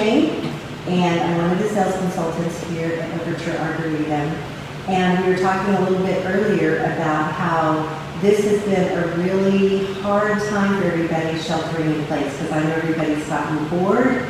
chain, and I'm one of the sales consultants here at Overture Arboretum. And we were talking a little bit earlier about how this has been a really hard time for everybody sheltering in place, because I know everybody's gotten bored.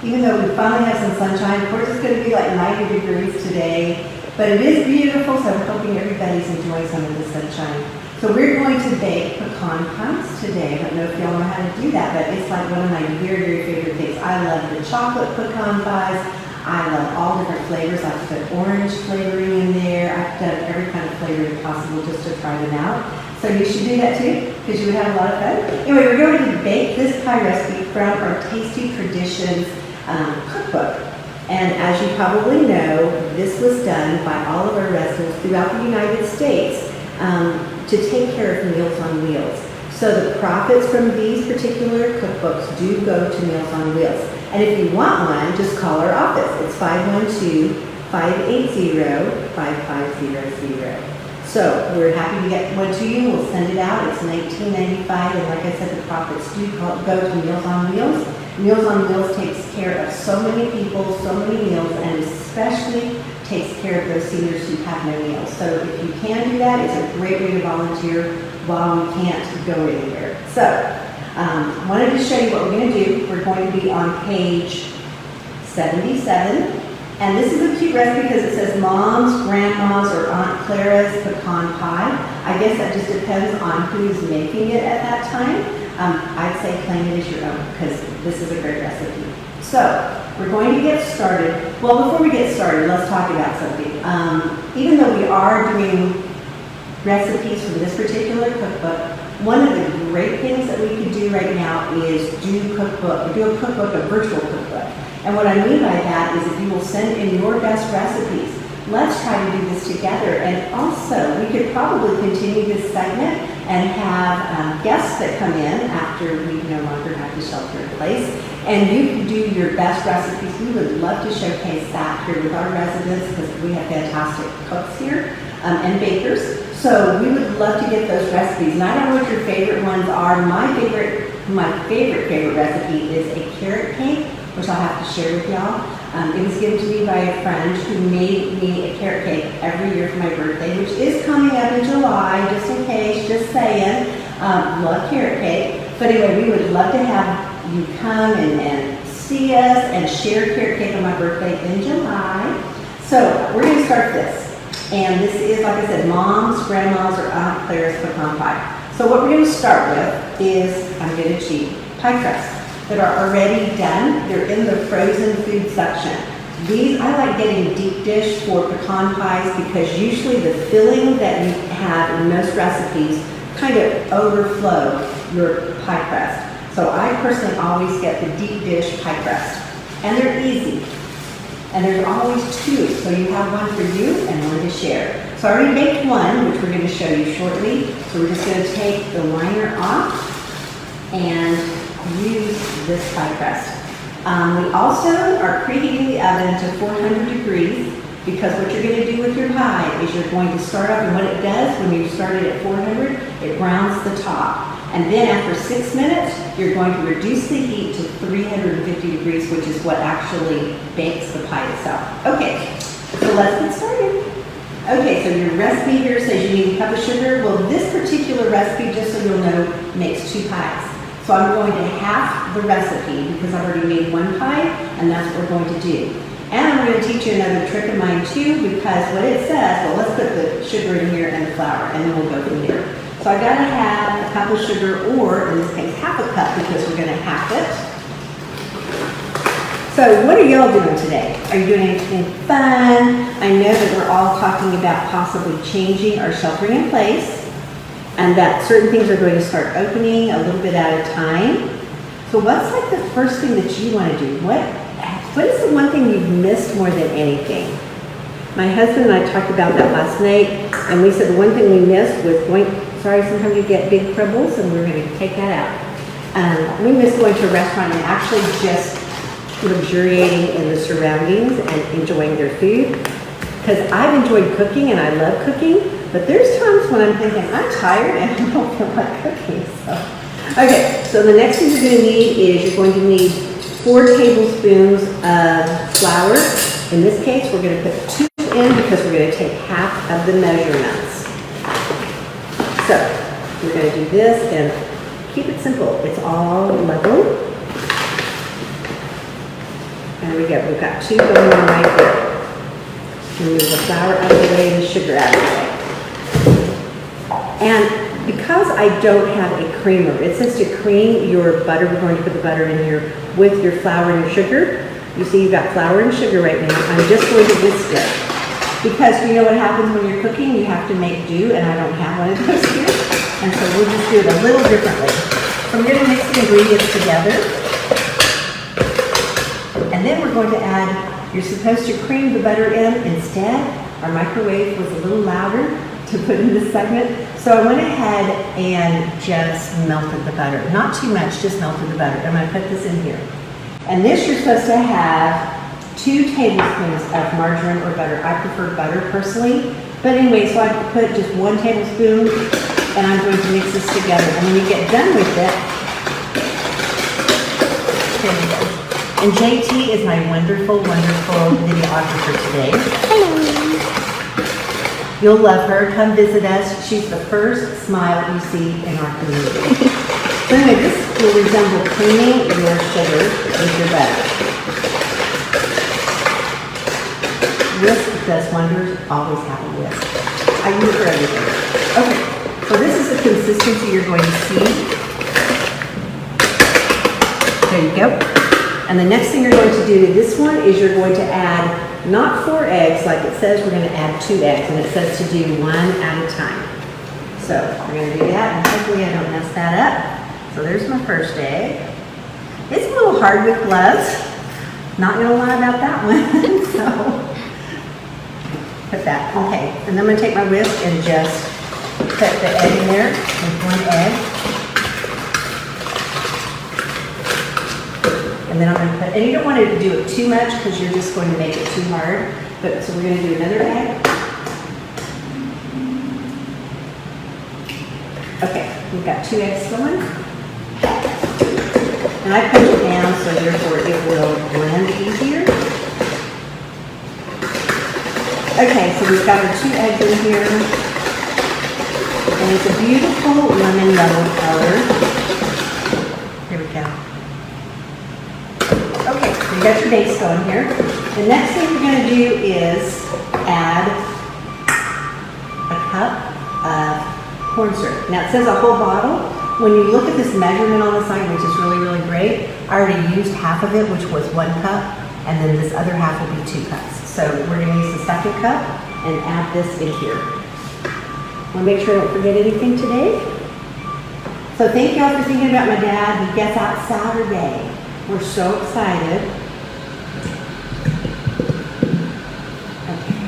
Even though we finally have some sunshine, of course it's going to be like 90 degrees today, but it is beautiful, so I'm hoping everybody's enjoying some of the sunshine. So we're going to bake pecan pies today. I don't know if y'all know how to do that, but it's like one of my very, very favorite things. I love the chocolate pecan pies. I love all different flavors. I've put orange flavoring in there. I've done every kind of flavoring possible just to try them out. So you should do that too, because you would have a lot of fun. Anyway, we're going to bake this pie recipe from our Tasty Traditions cookbook. And as you probably know, this was done by all of our residents throughout the United States to take care of Meals on Wheels. So the profits from these particular cookbooks do go to Meals on Wheels. And if you want one, just call our office. It's 512-580-5500. So we're happy to get one to you. We'll send it out. It's $19.95, and like I said, the profits do go to Meals on Wheels. Meals on Wheels takes care of so many people, so many meals, and especially takes care of those seniors who have no meals. So if you can do that, it's a great way to volunteer while we can't go anywhere. So I wanted to show you what we're going to do. We're going to be on page 77. And this is a cute recipe because it says Mom's, Grandma's, or Aunt Clara's pecan pie. I guess that just depends on who's making it at that time. I'd say claim it as your own because this is a great recipe. So we're going to get started. Well, before we get started, let's talk about something. Even though we are doing recipes from this particular cookbook, one of the great things that we could do right now is do a cookbook, a virtual cookbook. And what I mean by that is if you will send in your best recipes, let's try to do this together. And also, we could probably continue this segment and have guests that come in after we no longer have to shelter in place. And you can do your best recipes. We would love to showcase that here with our residents because we have fantastic cooks here and bakers. So we would love to get those recipes. And I don't know what your favorite ones are. My favorite recipe is a carrot cake, which I'll have to share with y'all. It was given to me by a friend who made me a carrot cake every year for my birthday, which is coming up in July, just in case, just saying. Love carrot cake. But anyway, we would love to have you come and see us and share carrot cake on my birthday in July. So we're going to start this. And this is, like I said, Mom's, Grandma's, or Aunt Clara's pecan pie. So what we're going to start with is, I'm going to cheat, pie crusts that are already done. They're in the frozen food section. These, I like getting deep dish for pecan pies because usually the filling that you have in most recipes kind of overflow your pie crust. So I personally always get the deep dish pie crust. And they're easy. And there's always two, so you have one for you and one to share. So I already baked one, which we're going to show you shortly. So we're just going to take the liner off and use this pie crust. We also are preheating the oven to 400 degrees because what you're going to do with your pie is you're going to start up, and what it does when you start it at 400, it browns the top. And then after 6 minutes, you're going to reduce the heat to 350 degrees, which is what actually bakes the pie itself. Okay, so let's get started. Okay, so your recipe here says you need a cup of sugar. Well, this particular recipe, just so you'll know, makes 2 pies. So I'm going to half the recipe because I've already made 1 pie, and that's what we're going to do. And I'm going to teach you another trick of mine too, because what it says, well, let's put the sugar in here and the flour, and then we'll go from there. So I gotta have a cup of sugar, or in this case, half a cup, because we're gonna half it. So what are y'all doing today? Are you doing anything fun? I know that we're all talking about possibly changing our sheltering in place, and that certain things are going to start opening a little bit at a time. So what's like the first thing that you want to do? What is the one thing you've missed more than anything? My husband and I talked about that last night, and we said the one thing we missed was sometimes you get big cribbles, and we're going to take that out. We miss going to a restaurant and actually just luxuriating in the surroundings and enjoying their food. Because I've enjoyed cooking and I love cooking, but there's times when I'm thinking, I'm tired and I don't feel like cooking. Okay, so the next thing you're going to need is you're going to need 4 tablespoons of flour. In this case, we're going to put 2 in because we're going to take half of the measurements. So we're going to do this and keep it simple. It's all level. There we go. We've got 2 going on right there. Move the flour out of the way and the sugar out of the way. And because I don't have a creamer, it says to cream your butter. We're going to put the butter in here with your flour and your sugar. You see you've got flour and sugar right now. I'm just going to whisk it. Because you know what happens when you're cooking? You have to make do, and I don't have one of those here. And so we'll just do it a little differently. So we're going to mix the ingredients together. And then we're going to add, you're supposed to cream the butter in. Instead, our microwave was a little louder to put in this segment. So I went ahead and just melted the butter. Not too much, just melted the butter. I'm going to put this in here. And this you're supposed to have 2 tablespoons of margarine or butter. I prefer butter personally. But anyway, so I put just 1 tablespoon and I'm going to mix this together. And when you get done with it, there you go. And JT is my wonderful, wonderful videographer today. Hello. You'll love her. Come visit us. She's the first smile you see in our community. So anyway, this will resemble creaming your sugar with your butter. Whisk does wonders. Always have a whisk. I use it for everything. Okay, so this is the consistency you're going to see. There you go. And the next thing you're going to do to this one is you're going to add not 4 eggs like it says, we're going to add 2 eggs, and it says to do 1 at a time. So we're going to do that, and hopefully I don't mess that up. So there's my first egg. It's a little hard with gloves. Not going to lie about that one. So put that, okay. And then I'm going to take my whisk and just put the egg in there with 1 egg. And then I'm going to put, and you don't want to do it too much because you're just going to make it too hard. But so we're going to do another egg. Okay, we've got 2 eggs going. And I put it down so therefore it will blend easier. Okay, so we've got our 2 eggs in here. And it's a beautiful lemon yellow color. Here we go. Okay, so you got your base going here. The next thing we're going to do is add a cup of corn syrup. Now it says a whole bottle. When you look at this measurement on the side, which is really, really great, I already used half of it, which was 1 cup, and then this other half will be 2 cups. So we're going to use the second cup and add this in here. I want to make sure I don't forget anything today. So thank you all for thinking about my dad. He gets out Saturday. We're so excited. Okay.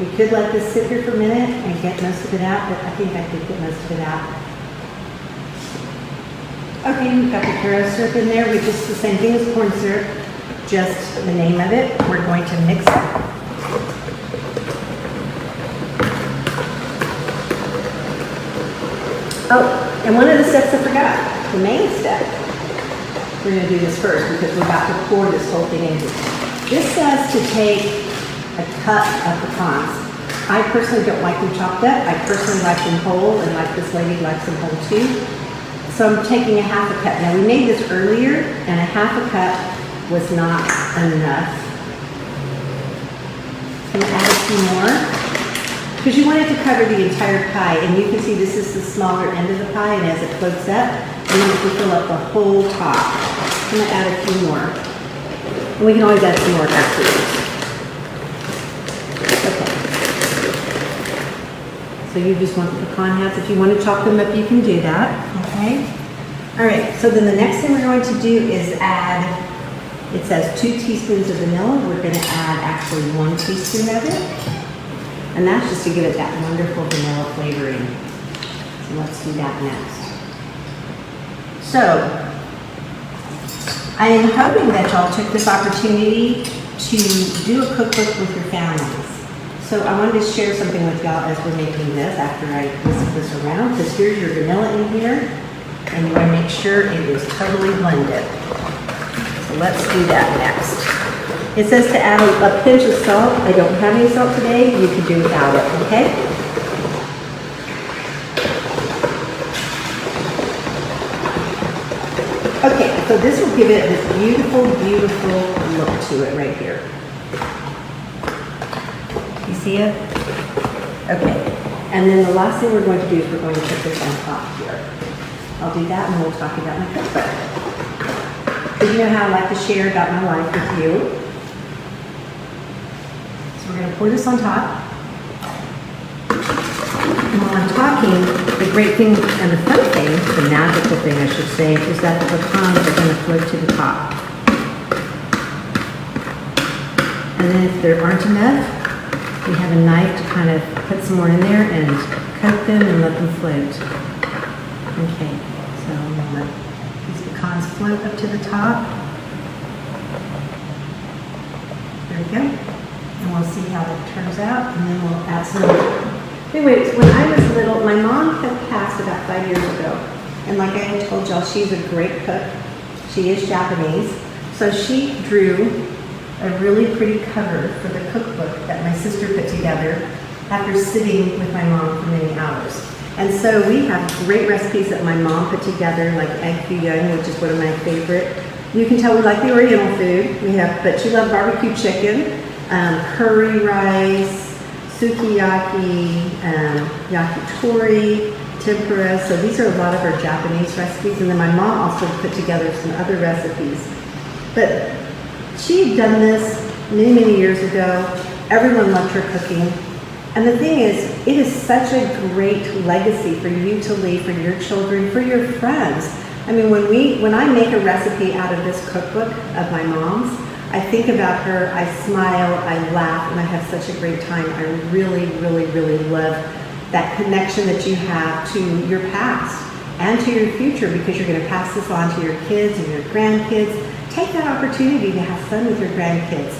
We could let this sit here for a minute and get most of it out, but I think I could get most of it out. Okay, we've got the Caro syrup in there, which is the same thing as corn syrup, just the name of it. We're going to mix it. Oh, and one of the steps I forgot. The main step. We're going to do this first because we're about to pour this whole thing in. This says to take a cup of pecans. I personally don't like them chopped up. I personally like them whole, and like this lady likes them whole too. So I'm taking a half a cup. Now we made this earlier, and a half a cup was not enough. I'm going to add a few more. Because you want it to cover the entire pie, and you can see this is the smaller end of the pie, and as it floats up, we need to fill up the whole top. I'm going to add a few more. And we can always add some more afterwards. Okay. So you just want the pecan halves. If you want to chop them up, you can do that. Okay. All right, so then the next thing we're going to do is add, it says 2 teaspoons of vanilla. We're going to add actually 1 teaspoon of it. And that's just to give it that wonderful vanilla flavoring. So let's do that next. So, I am hoping that y'all took this opportunity to do a cookbook with your families. So I wanted to share something with y'all as we're making this after I whisk this around. Because here's your vanilla in here. And you want to make sure it is totally blended. So let's do that next. It says to add a pinch of salt. I don't have any salt today. You can do without it, okay? Okay, so this will give it this beautiful, beautiful look to it right here. You see it? Okay, and then the last thing we're going to do is we're going to put this on top here. I'll do that and we'll talk about my cookbook. So you know how I like to share about my life with you. So we're going to pour this on top. And while I'm talking, the great thing and the fun thing, the magical thing I should say, is that the pecans are going to float to the top. And then if there aren't enough, we have a knife to kind of put some more in there and coat them and let them float. Okay, so I'm going to let these pecans float up to the top. There we go. And we'll see how that turns out, and then we'll add some. Anyways, when I was little, my mom had passed about 5 years ago. And like I had told y'all, she's a great cook. She is Japanese. So she drew a really pretty cover for the cookbook that my sister put together after sitting with my mom for many hours. And so we have great recipes that my mom put together, like egg foo young, which is one of my favorite. You can tell we like the Oriental food. But she loved barbecue chicken, curry rice, sukiyaki, yakitori, tempura. So these are a lot of our Japanese recipes. And then my mom also put together some other recipes. But she had done this many, many years ago. Everyone loved her cooking. And the thing is, it is such a great legacy for you to leave for your children, for your friends. I mean, when I make a recipe out of this cookbook of my mom's, I think about her, I smile, I laugh, and I have such a great time. I really, really, really love that connection that you have to your past and to your future, because you're going to pass this on to your kids and your grandkids. Take that opportunity to have fun with your grandkids.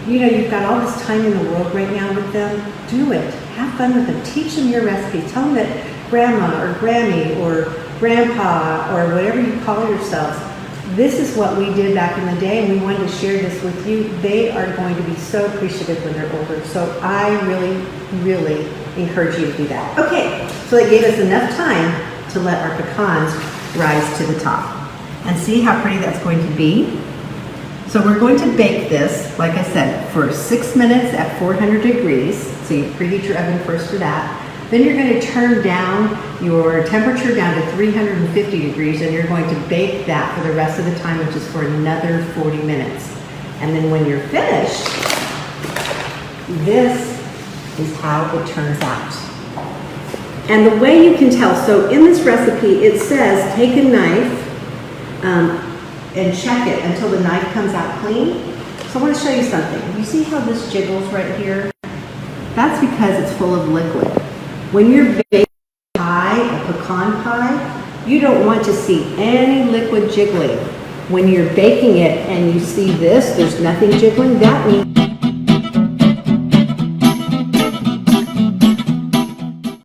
You know, you've got all this time in the world right now with them. Do it. Have fun with them. Teach them your recipes. Tell them that grandma or Grammy or grandpa or whatever you call yourselves, this is what we did back in the day, and we wanted to share this with you. They are going to be so appreciative when they're older. So I really, really encourage you to do that. Okay, so it gave us enough time to let our pecans rise to the top. And see how pretty that's going to be? So we're going to bake this, like I said, for 6 minutes at 400 degrees. So you preheat your oven first for that. Then you're going to turn down your temperature down to 350 degrees, and you're going to bake that for the rest of the time, which is for another 40 minutes. And then when you're finished, this is how it turns out. And the way you can tell, so in this recipe, it says take a knife and check it until the knife comes out clean. So I want to show you something. You see how this jiggles right here? That's because it's full of liquid. When you're baking a pie, a pecan pie, you don't want to see any liquid jiggling. When you're baking it and you see this, there's nothing jiggling, that means